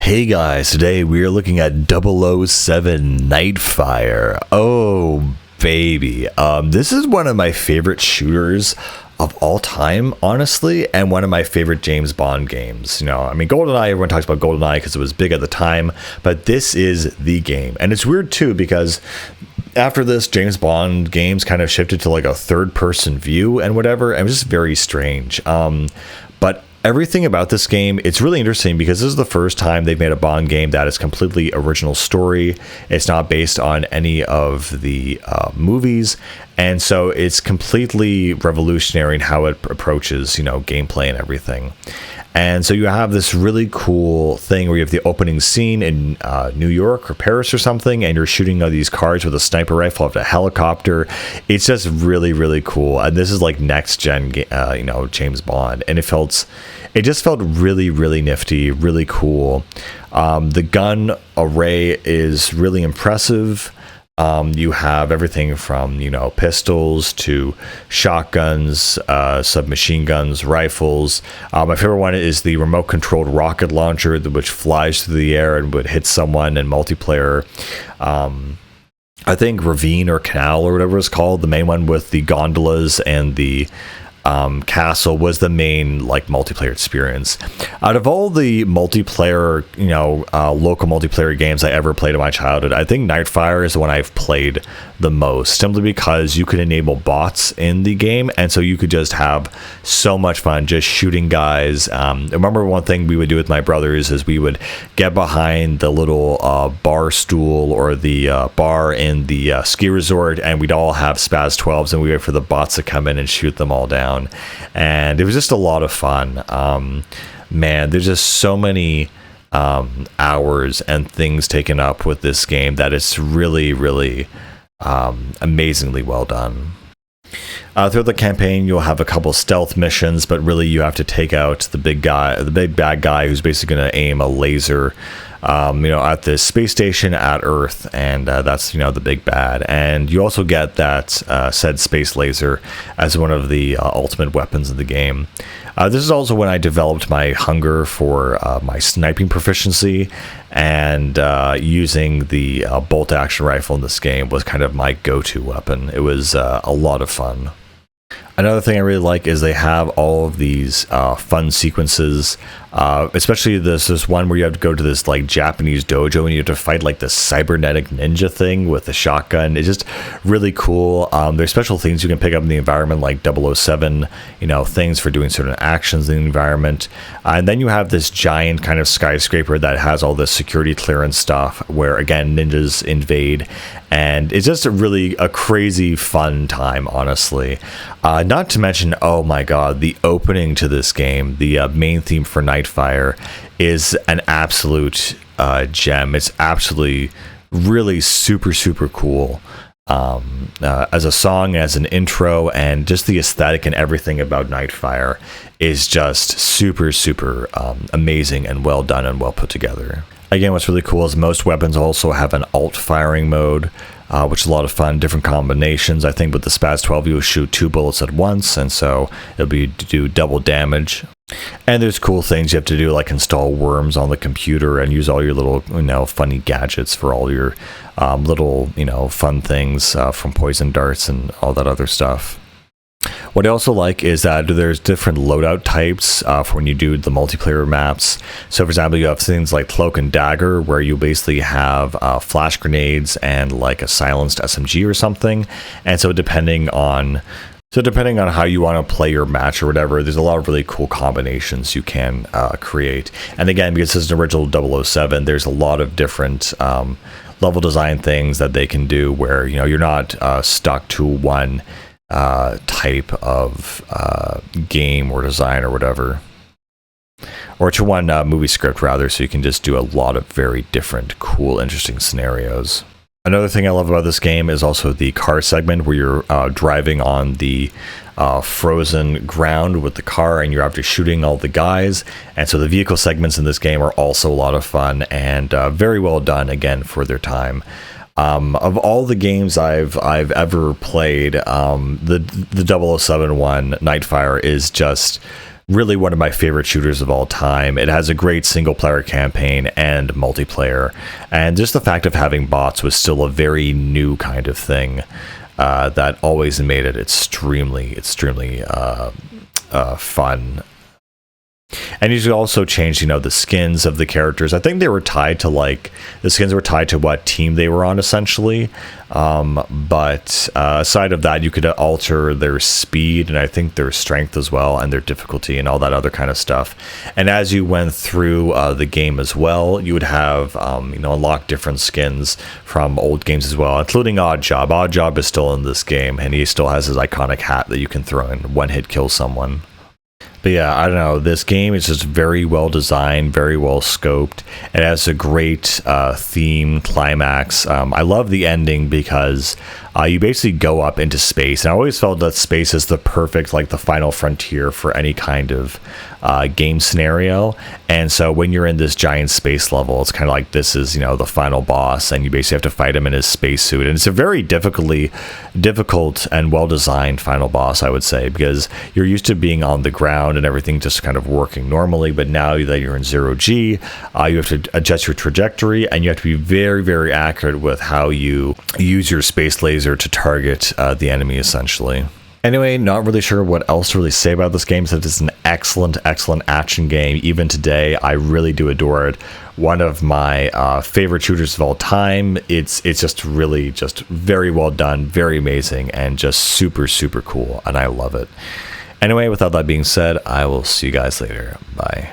Hey guys, today we are looking at 007 Nightfire. Oh baby, this is one of my favorite shooters of all time, honestly, and one of my favorite James Bond games. You know, I mean, GoldenEye, everyone talks about GoldenEye because it was big at the time, but this is the game. And it's weird too because after this, James Bond games kind of shifted to like a third-person view and whatever, and it was just very strange. But everything about this game, it's really interesting because this is the first time they've made a Bond game that is completely original story. It's not based on any of the movies, and so it's completely revolutionary in how it approaches, you know, gameplay and everything. And so you have this really cool thing where you have the opening scene in New York or Paris or something, and you're shooting these cars with a sniper rifle off a helicopter. It's just really, really cool. And this is like next gen, you know, James Bond, and it just felt really, really nifty, really cool. The gun array is really impressive. You have everything from, you know, pistols to shotguns, submachine guns, rifles. My favorite one is the remote controlled rocket launcher, which flies through the air and would hit someone in multiplayer. I think Ravine or Canal or whatever it's called, the main one with the gondolas and the castle, was the main like multiplayer experience. Out of all the multiplayer, you know, local multiplayer games I ever played in my childhood, I think Nightfire is the one I've played the most, simply because you could enable bots in the game, and so you could just have so much fun just shooting guys. I remember one thing we would do with my brothers is we would get behind the little bar stool or the bar in the ski resort, and we'd all have Spaz 12s, and we wait for the bots to come in and shoot them all down. And it was just a lot of fun. Man, there's just so many hours and things taken up with this game that it's really, really amazingly well done. Throughout the campaign, you'll have a couple stealth missions, but really you have to take out the big bad guy who's basically going to aim a laser, you know, at this space station at Earth, and that's, you know, the big bad. And you also get that said space laser as one of the ultimate weapons in the game. This is also when I developed my hunger for my sniping proficiency, and using the bolt action rifle in this game was kind of my go-to weapon. It was a lot of fun. Another thing I really like is they have all of these fun sequences, especially this one where you have to go to this like Japanese dojo and you have to fight like this cybernetic ninja thing with a shotgun. It's just really cool. There's special things you can pick up in the environment, like 007, you know, things for doing certain actions in the environment. And then you have this giant kind of skyscraper that has all this security clearance stuff where, again, ninjas invade. And it's just a crazy fun time, honestly. Not to mention, oh my god, the opening to this game, the main theme for Nightfire, is an absolute gem. It's absolutely really super, super cool. As a song, as an intro, and just the aesthetic and everything about Nightfire is just super, super amazing and well done and well put together. Again, what's really cool is most weapons also have an alt firing mode, which is a lot of fun, different combinations. I think with the Spaz 12 you'll shoot 2 bullets at once, and so it'll be do double damage. And there's cool things you have to do, like install worms on the computer and use all your little, you know, funny gadgets for all your little, you know, fun things, from poison darts and all that other stuff. What I also like is that there's different loadout types for when you do the multiplayer maps. So, for example, you have things like Cloak and Dagger, where you basically have flash grenades and like a silenced SMG or something. And so depending on how you want to play your match or whatever, there's a lot of really cool combinations you can create. And again, because this is an original 007, there's a lot of different level design things that they can do where, you know, you're not stuck to one type of game or design or whatever, or to one movie script rather, so you can just do a lot of very different, cool, interesting scenarios. Another thing I love about this game is also the car segment where you're driving on the frozen ground with the car and you're after shooting all the guys. And so the vehicle segments in this game are also a lot of fun and very well done, again, for their time. Of all the games I've ever played, the 007 one, Nightfire, is just Really one of my favorite shooters of all time. It has a great single player campaign and multiplayer, and just the fact of having bots was still a very new kind of thing that always made it extremely fun. And you could also change, the skins of the characters. I think they were tied to the skins were tied to what team they were on, essentially. But aside of that, you could alter their speed and I think their strength as well, and their difficulty and all that other kind of stuff. And as you went through the game as well, you would have unlock different skins from old games as well, including Odd Job. Odd Job is still in this game, and he still has his iconic hat that you can throw and one hit kill someone. But yeah, I don't know. This game is just very well designed, very well scoped. It has a great theme, climax. I love the ending because you basically go up into space. And I always felt that space is the perfect, the final frontier for any kind of game scenario. And so when you're in this giant space level, it's kind of like this is, the final boss, and you basically have to fight him in his spacesuit. And it's a very difficult and well-designed final boss, I would say, because you're used to being on the ground and everything just kind of working normally. But now that you're in 0G, you have to adjust your trajectory, and you have to be very, very accurate with how you use your space laser to target the enemy, essentially. Anyway, not really sure what else to really say about this game, since it's an excellent action game. Even today, I really do adore it. One of my favorite shooters of all time. It's just really just very well done, very amazing, and just super cool, and I love it. Anyway, without that being said, I will see you guys later. Bye.